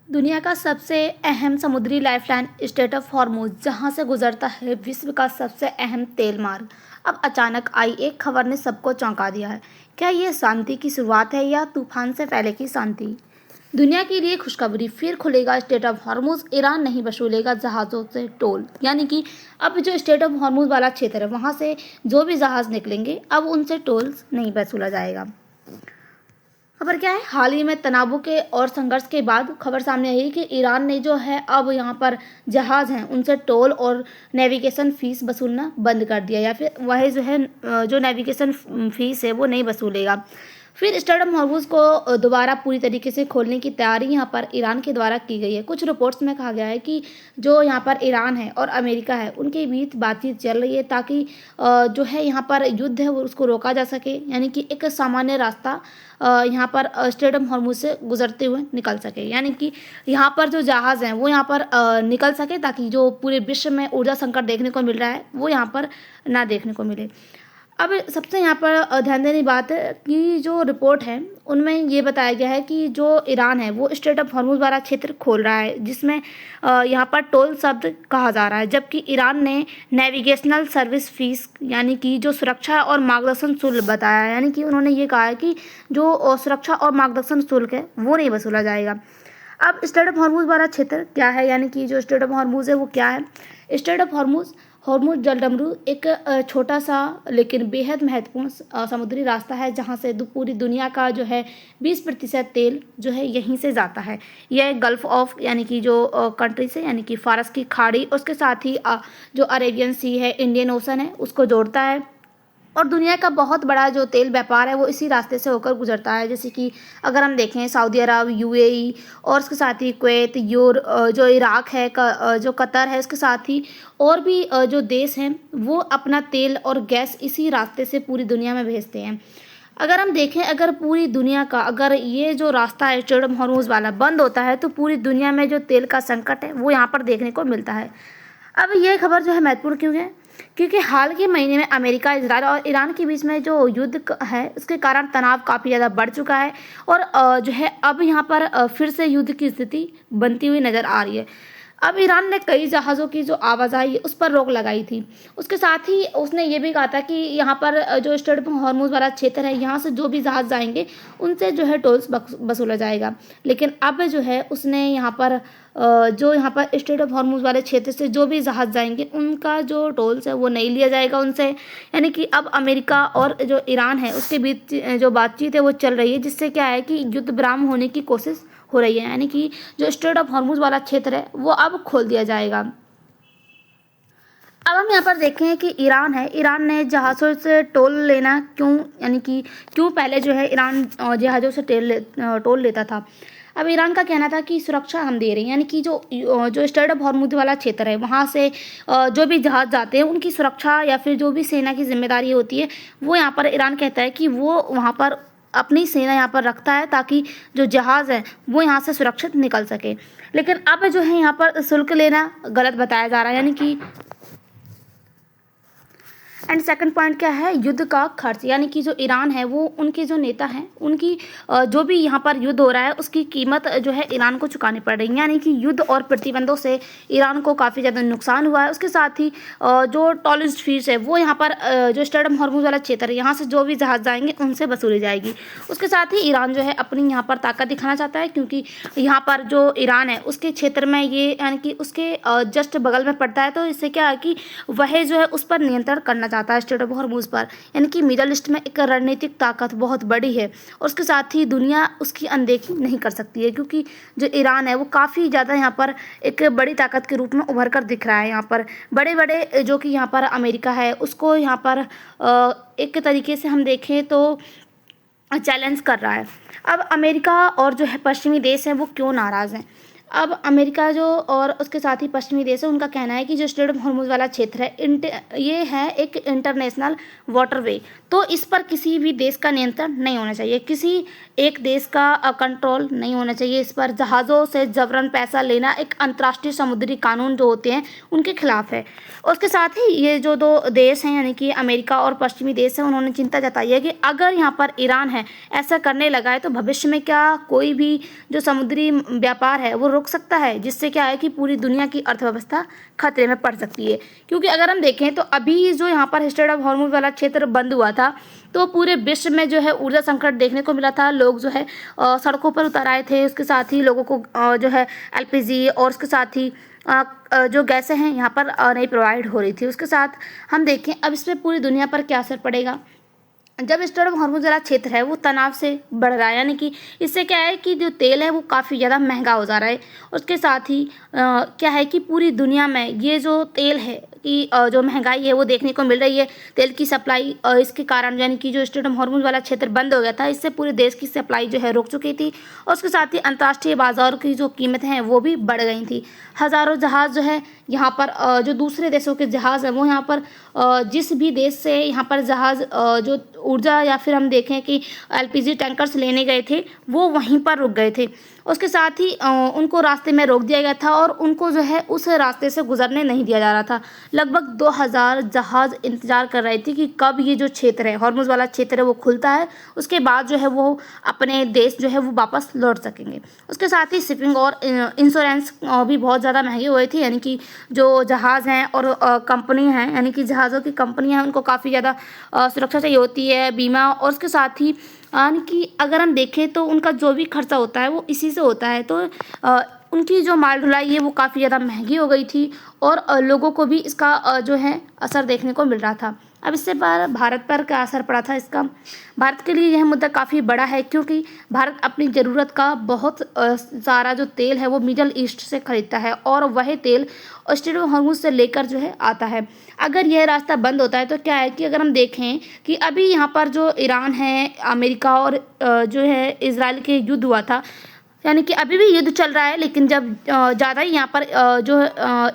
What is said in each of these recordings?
दुनिया का सबसे अहम समुद्री लाइफलाइन स्ट्रेट ऑफ हॉर्मुज, जहां से गुजरता है विश्व का सबसे अहम तेल मार्ग, अब अचानक आई एक खबर ने सबको चौंका दिया है। क्या ये शांति की शुरुआत है या तूफान से पहले की शांति? दुनिया के लिए खुशखबरी, फिर खुलेगा स्ट्रेट ऑफ हॉर्मुज। ईरान नहीं वसूलेगा जहाज़ों से टोल, यानी कि अब जो स्ट्रेट ऑफ हॉर्मुज वाला क्षेत्र है वहां से जो भी जहाज़ निकलेंगे अब उनसे टोल नहीं वसूला जाएगा। खबर क्या है, हाल ही में तनावों के और संघर्ष के बाद खबर सामने आई कि ईरान ने जो है अब यहाँ पर जहाज़ हैं उनसे टोल और नेविगेशन फीस वसूलना बंद कर दिया, या फिर वह जो है जो नेविगेशन फीस है वो नहीं वसूलेगा। फिर स्ट्रेट ऑफ हॉर्मुज को दोबारा पूरी तरीके से खोलने की तैयारी यहाँ पर ईरान के द्वारा की गई है। कुछ रिपोर्ट्स में कहा गया है कि जो यहाँ पर ईरान है और अमेरिका है उनके बीच बातचीत चल रही है ताकि जो है यहाँ पर युद्ध है वो उसको रोका जा सके, यानी कि एक सामान्य रास्ता यहाँ पर स्ट्रेट ऑफ हॉर्मुज से गुजरते हुए निकल सके, यानी कि यहाँ पर जो जहाज़ हैं वो यहाँ पर निकल सके ताकि जो पूरे विश्व में ऊर्जा संकट देखने को मिल रहा है वो यहाँ पर ना देखने को मिले। अब सबसे यहाँ पर ध्यान देने की बात है कि जो रिपोर्ट है उनमें ये बताया गया है कि जो ईरान है वो स्ट्रेट ऑफ हॉर्मुज वाला क्षेत्र खोल रहा है, जिसमें यहाँ पर टोल शब्द कहा जा रहा है, जबकि ईरान ने नेविगेशनल सर्विस फीस यानी कि जो सुरक्षा और मार्गदर्शन शुल्क बताया है, यानी कि उन्होंने ये कहा है कि जो सुरक्षा और मार्गदर्शन शुल्क है वो नहीं वसूला जाएगा। अब स्ट्रेट ऑफ हॉर्मुज वाला क्षेत्र क्या है, यानी कि जो स्ट्रेट ऑफ हॉर्मुज है वो क्या है? स्ट्रेट ऑफ हॉर्मुज जलडमरू एक छोटा सा लेकिन बेहद महत्वपूर्ण समुद्री रास्ता है जहां से पूरी दुनिया का जो है 20% तेल जो है यहीं से जाता है। यह गल्फ ऑफ यानी कि जो कंट्री से यानी कि फारस की खाड़ी, उसके साथ ही जो अरेबियन सी है, इंडियन ओशन है, उसको जोड़ता है। और दुनिया का बहुत बड़ा जो तेल व्यापार है वो इसी रास्ते से होकर गुजरता है, जैसे कि अगर हम देखें सऊदी अरब, यूएई और उसके साथ ही कुवैत, जो इराक है, जो कतर है, उसके साथ ही और भी जो देश हैं वो अपना तेल और गैस इसी रास्ते से पूरी दुनिया में भेजते हैं। अगर हम देखें, अगर पूरी दुनिया का अगर ये जो रास्ता है स्ट्रेट ऑफ हॉर्मुज वाला बंद होता है तो पूरी दुनिया में जो तेल का संकट है वो यहाँ पर देखने को मिलता है। अब ये खबर जो है महत्वपूर्ण क्यों है? क्योंकि हाल के महीने में अमेरिका, इजराइल और ईरान के बीच में जो युद्ध है उसके कारण तनाव काफ़ी ज़्यादा बढ़ चुका है और जो है अब यहाँ पर फिर से युद्ध की स्थिति बनती हुई नज़र आ रही है। अब ईरान ने कई जहाज़ों की जो आवाजाही है उस पर रोक लगाई थी। उसके साथ ही उसने ये भी कहा था कि यहाँ पर जो स्ट्रेट ऑफ हॉर्मुज वाला क्षेत्र है यहाँ से जो भी जहाज़ जाएंगे उनसे जो है टोल्स वसूला जाएगा। लेकिन अब जो है उसने यहाँ पर जो यहाँ पर स्ट्रेट ऑफ हॉर्मुज वाले क्षेत्र से जो भी जहाज़ जाएंगे उनका जो टोल्स है वो नहीं लिया जाएगा उनसे, यानी कि अब अमेरिका और जो ईरान है उसके बीच जो बातचीत है वो चल रही है, जिससे क्या है कि युद्ध विराम होने की कोशिश हो रही है, यानी कि जो स्ट्रेट ऑफ हॉर्मुज वाला क्षेत्र है वो अब खोल दिया जाएगा। अब हम यहाँ पर देखें कि ईरान है, ईरान ने जहाज़ों से टोल लेना क्यों, यानी कि क्यों पहले जो है ईरान जहाज़ों से टोल लेता था। अब ईरान का कहना था कि सुरक्षा हम दे रहे हैं, यानी कि जो स्ट्रेट ऑफ हॉर्मुज वाला क्षेत्र है वहाँ से जो भी जहाज़ जाते हैं उनकी सुरक्षा या फिर जो भी सेना की जिम्मेदारी होती है वो यहाँ पर ईरान कहता है कि वो वहाँ पर अपनी सेना यहाँ पर रखता है ताकि जो जहाज़ है वो यहाँ से सुरक्षित निकल सके। लेकिन अब जो है यहाँ पर शुल्क लेना गलत बताया जा रहा है, यानी कि एंड सेकंड पॉइंट क्या है, युद्ध का खर्च, यानी कि जो ईरान है वो उनके जो नेता हैं उनकी जो भी यहाँ पर युद्ध हो रहा है उसकी कीमत जो है ईरान को चुकानी पड़ रही है, यानी कि युद्ध और प्रतिबंधों से ईरान को काफ़ी ज़्यादा नुकसान हुआ है। उसके साथ ही जो टोल फीस है वो यहाँ पर जो स्ट्रेट ऑफ हॉर्मुज वाला क्षेत्र है यहाँ से जो भी जहाज़ जाएंगे उनसे वसूली जाएगी। उसके साथ ही ईरान जो है अपनी यहाँ पर ताकत दिखाना चाहता है, क्योंकि यहाँ पर जो ईरान है उसके क्षेत्र में ये यानी कि उसके जस्ट बगल में पड़ता है, तो इससे क्या है कि वह जो है उस पर नियंत्रण करना चाहता है स्ट्रेट ऑफ हॉर्मुज पर, यानी कि मिडल ईस्ट में एक रणनीतिक ताकत बहुत बड़ी है और उसके साथ ही दुनिया उसकी अनदेखी नहीं कर सकती है, क्योंकि जो ईरान है वो काफ़ी ज़्यादा यहाँ पर एक बड़ी ताकत के रूप में उभर कर दिख रहा है। यहाँ पर बड़े बड़े जो कि यहाँ पर अमेरिका है उसको यहाँ पर एक तरीके से हम देखें तो चैलेंज कर रहा है। अब अमेरिका और जो है पश्चिमी देश हैं वो क्यों नाराज़ हैं? अब अमेरिका जो और उसके साथ ही पश्चिमी देश है उनका कहना है कि जो स्ट्रेट ऑफ हॉर्मुज वाला क्षेत्र है ये है एक इंटरनेशनल वाटरवे, तो इस पर किसी भी देश का नियंत्रण नहीं होना चाहिए, किसी एक देश का कंट्रोल नहीं होना चाहिए। इस पर जहाज़ों से जबरन पैसा लेना एक अंतर्राष्ट्रीय समुद्री कानून जो होते हैं उनके खिलाफ है। उसके साथ ही ये जो दो देश हैं यानी कि अमेरिका और पश्चिमी देश हैं उन्होंने चिंता जताई है कि अगर यहाँ पर ईरान है ऐसा करने लगा है तो भविष्य में क्या कोई भी जो समुद्री व्यापार है वो रोक सकता है, जिससे क्या है कि पूरी दुनिया की अर्थव्यवस्था खतरे में पड़ सकती है। क्योंकि अगर हम देखें तो अभी जो यहाँ पर स्ट्रेट ऑफ हॉर्मुज वाला क्षेत्र बंद हुआ था, तो पूरे विश्व में जो है ऊर्जा संकट देखने को मिला था। लोग जो है सड़कों पर उतर आए थे। उसके साथ ही लोगों को जो है एलपीजी और उसके साथ ही जो गैसें हैं यहाँ पर नहीं प्रोवाइड हो रही थी। उसके साथ हम देखें अब इस पर पूरी दुनिया पर क्या असर पड़ेगा। जब स्ट्रेट ऑफ हॉर्मुज वाला क्षेत्र है वो तनाव से बढ़ रहा है, यानी कि इससे क्या है कि जो तेल है वो काफ़ी ज़्यादा महंगा हो जा रहा है। उसके साथ ही क्या है कि पूरी दुनिया में ये जो तेल है कि जो महंगाई है वो देखने को मिल रही है। तेल की सप्लाई इसके कारण, यानी कि जो स्ट्रेट ऑफ हॉर्मुज वाला क्षेत्र बंद हो गया था, इससे पूरे देश की सप्लाई जो है रुक चुकी थी। और उसके साथ ही अंतर्राष्ट्रीय बाजार की जो कीमतें हैं वो भी बढ़ गई थी। हज़ारों जहाज़ जो है यहाँ पर जो दूसरे देशों के जहाज़ हैं वो यहाँ पर जिस भी देश से यहाँ पर जहाज़ जो ऊर्जा या फिर हम देखें कि एलपीजी टैंकर्स लेने गए थे वो वहीं पर रुक गए थे। उसके साथ ही उनको रास्ते में रोक दिया गया था और उनको जो है उस रास्ते से गुजरने नहीं दिया जा रहा था। लगभग 2000 जहाज़ इंतजार कर रहे थे कि कब ये जो क्षेत्र है, हॉर्मुज वाला क्षेत्र है, वो खुलता है। उसके बाद जो है वो अपने देश जो है वो वापस लौट सकेंगे। उसके साथ ही शिपिंग और इंश्योरेंस भी बहुत ज़्यादा महंगे हुए थे, यानी कि जो जहाज़ हैं और कंपनी हैं, यानी कि जहाज़ों की कंपनियाँ हैं, उनको काफ़ी ज़्यादा सुरक्षा चाहिए होती है, बीमा। और उसके साथ ही यानी कि अगर हम देखें तो उनका जो भी खर्चा होता है वो इसी से होता है। तो उनकी जो माल ढुलाई है वो काफ़ी ज़्यादा महंगी हो गई थी और लोगों को भी इसका जो है असर देखने को मिल रहा था। अब इससे भारत पर क्या असर पड़ा था इसका। भारत के लिए यह मुद्दा काफ़ी बड़ा है, क्योंकि भारत अपनी ज़रूरत का बहुत सारा जो तेल है वो मिडल ईस्ट से खरीदता है और वह तेल स्ट्रेट ऑफ हॉर्मुज से लेकर जो है आता है। अगर यह रास्ता बंद होता है तो क्या है कि अगर हम देखें कि अभी यहाँ पर जो ईरान है, अमेरिका और जो है इजराइल के युद्ध हुआ था, यानी कि अभी भी युद्ध चल रहा है, लेकिन जब ज़्यादा ही यहाँ पर जो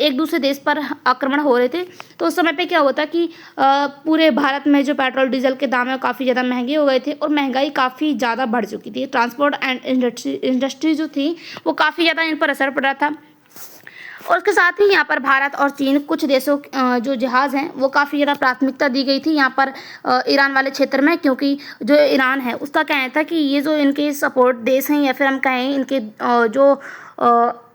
एक दूसरे देश पर आक्रमण हो रहे थे तो उस समय पे क्या होता कि पूरे भारत में जो पेट्रोल डीजल के दाम है काफ़ी ज़्यादा महंगे हो गए थे और महंगाई काफ़ी ज़्यादा बढ़ चुकी थी। ट्रांसपोर्ट एंड इंडस्ट्री जो थी वो काफ़ी ज़्यादा इन पर असर पड़ रहा था। और उसके साथ ही यहाँ पर भारत और चीन, कुछ देशों जो जहाज़ हैं वो काफ़ी ज़्यादा प्राथमिकता दी गई थी यहाँ पर ईरान वाले क्षेत्र में, क्योंकि जो ईरान है उसका कहना था कि ये जो इनके सपोर्ट देश हैं या फिर हम कहें इनके जो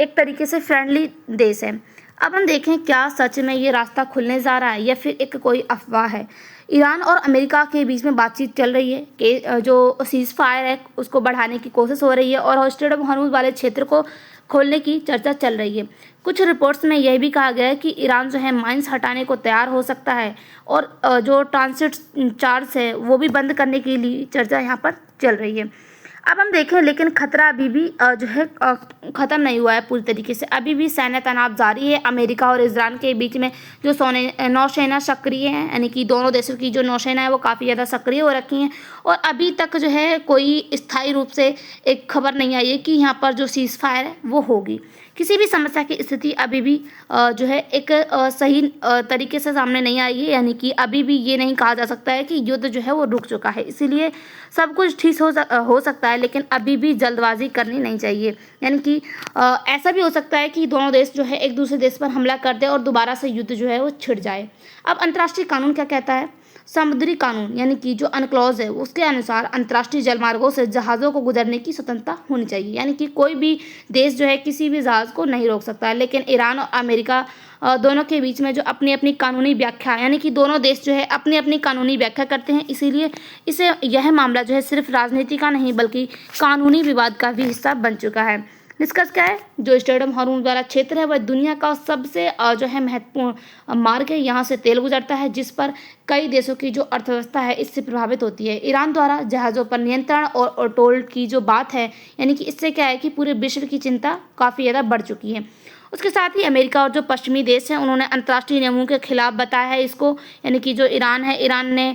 एक तरीके से फ्रेंडली देश है। अब हम देखें क्या सच में ये रास्ता खुलने जा रहा है या फिर एक कोई अफवाह है। ईरान और अमेरिका के बीच में बातचीत चल रही है कि जो सीज़ फायर है उसको बढ़ाने की कोशिश हो रही है और स्ट्रेट ऑफ हॉर्मुज वाले क्षेत्र को खोलने की चर्चा चल रही है। कुछ रिपोर्ट्स में यह भी कहा गया है कि ईरान जो है माइंस हटाने को तैयार हो सकता है और जो ट्रांसिट चार्ज है वो भी बंद करने के लिए चर्चा यहाँ पर चल रही है। अब हम देखें लेकिन खतरा अभी भी जो है ख़त्म नहीं हुआ है पूरी तरीके से। अभी भी सैन्य तनाव जारी है। अमेरिका और इजराइल के बीच में जो नौसेना सक्रिय है, यानी कि दोनों देशों की जो नौसेना है वो काफ़ी ज़्यादा सक्रिय हो रखी हैं और अभी तक जो है कोई स्थायी रूप से एक खबर नहीं आई है कि यहाँ पर जो सीज़ फायर है वो होगी। किसी भी समस्या की स्थिति अभी भी जो है एक सही तरीके से सामने नहीं आई है, यानी कि अभी भी ये नहीं कहा जा सकता है कि युद्ध जो है वो रुक चुका है। इसीलिए सब कुछ ठीक हो सकता है, लेकिन अभी भी जल्दबाजी करनी नहीं चाहिए। यानी कि ऐसा भी हो सकता है कि दोनों देश जो है एक दूसरे देश पर हमला कर दे और दोबारा से युद्ध जो है वो छिड़ जाए। अब अंतर्राष्ट्रीय कानून क्या कहता है। समुद्री कानून यानी कि जो अनक्लॉज है उसके अनुसार अंतर्राष्ट्रीय जलमार्गों से जहाज़ों को गुजरने की स्वतंत्रता होनी चाहिए, यानी कि कोई भी देश जो है किसी भी जहाज़ को नहीं रोक सकता है। लेकिन ईरान और अमेरिका दोनों के बीच में जो अपनी अपनी कानूनी व्याख्या, यानी कि दोनों देश जो है अपनी अपनी कानूनी व्याख्या करते हैं, इसीलिए यह मामला जो है सिर्फ राजनीति का नहीं बल्कि कानूनी विवाद का भी हिस्सा बन चुका है। निष्कर्ष क्या है, जो स्ट्रेट ऑफ हॉर्मुज वाला क्षेत्र है वह दुनिया का सबसे जो है महत्वपूर्ण मार्ग है। यहाँ से तेल गुजरता है जिस पर कई देशों की जो अर्थव्यवस्था है इससे प्रभावित होती है। ईरान द्वारा जहाज़ों पर नियंत्रण और टोल की जो बात है, यानी कि इससे क्या है कि पूरे विश्व की चिंता काफ़ी ज़्यादा बढ़ चुकी है। उसके साथ ही अमेरिका और जो पश्चिमी देश हैं उन्होंने अंतर्राष्ट्रीय नियमों के खिलाफ बताया है इसको, यानी कि जो ईरान है, ईरान ने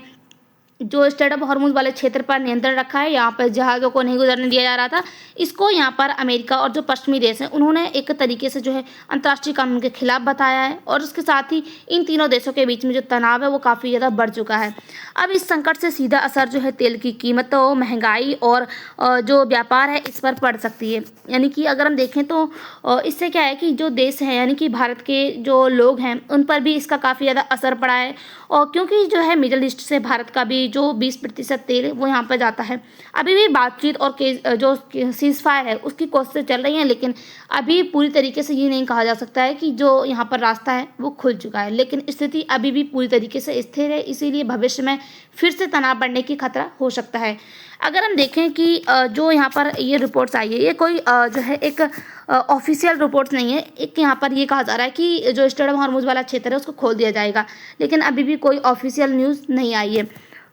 जो स्ट्रेट ऑफ हॉर्मुज वाले क्षेत्र पर नियंत्रण रखा है, यहाँ पर जहाज़ों को नहीं गुजरने दिया जा रहा था, इसको यहाँ पर अमेरिका और जो पश्चिमी देश हैं उन्होंने एक तरीके से जो है अंतर्राष्ट्रीय कानून के खिलाफ बताया है। और उसके साथ ही इन तीनों देशों के बीच में जो तनाव है वो काफ़ी ज़्यादा बढ़ चुका है। अब इस संकट से सीधा असर जो है तेल की कीमतों, महंगाई और जो व्यापार है इस पर पड़ सकती है। यानी कि अगर हम देखें तो इससे क्या है कि जो देश है, यानी कि भारत के जो लोग हैं उन पर भी इसका काफ़ी ज़्यादा असर पड़ा है। और क्योंकि जो है मिडल ईस्ट से भारत का भी जो 20% तेल है वो यहाँ पर जाता है। अभी भी बातचीत और जो सीज़ फायर है उसकी कोशिशें चल रही हैं, लेकिन अभी पूरी तरीके से ये नहीं कहा जा सकता है कि जो यहाँ पर रास्ता है वो खुल चुका है, लेकिन स्थिति अभी भी पूरी तरीके से स्थिर है, इसीलिए भविष्य में फिर से तनाव बढ़ने की खतरा हो सकता है। अगर हम देखें कि जो यहाँ पर ये रिपोर्ट्स आई है, ये कोई जो है एक ऑफिशियल रिपोर्ट्स नहीं है। एक यहाँ पर ये कहा जा रहा है कि जो स्ट्रेट ऑफ हॉर्मुज़ वाला क्षेत्र है उसको खोल दिया जाएगा, लेकिन अभी भी कोई ऑफिशियल न्यूज़ नहीं आई है।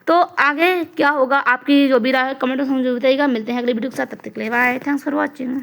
तो आगे क्या होगा, आपकी जो भी राय है कमेंट में मुझे बताइएगा। मिलते हैं अगली वीडियो के साथ, तब तक के लिए बाय, थैंक्स फॉर वॉचिंग।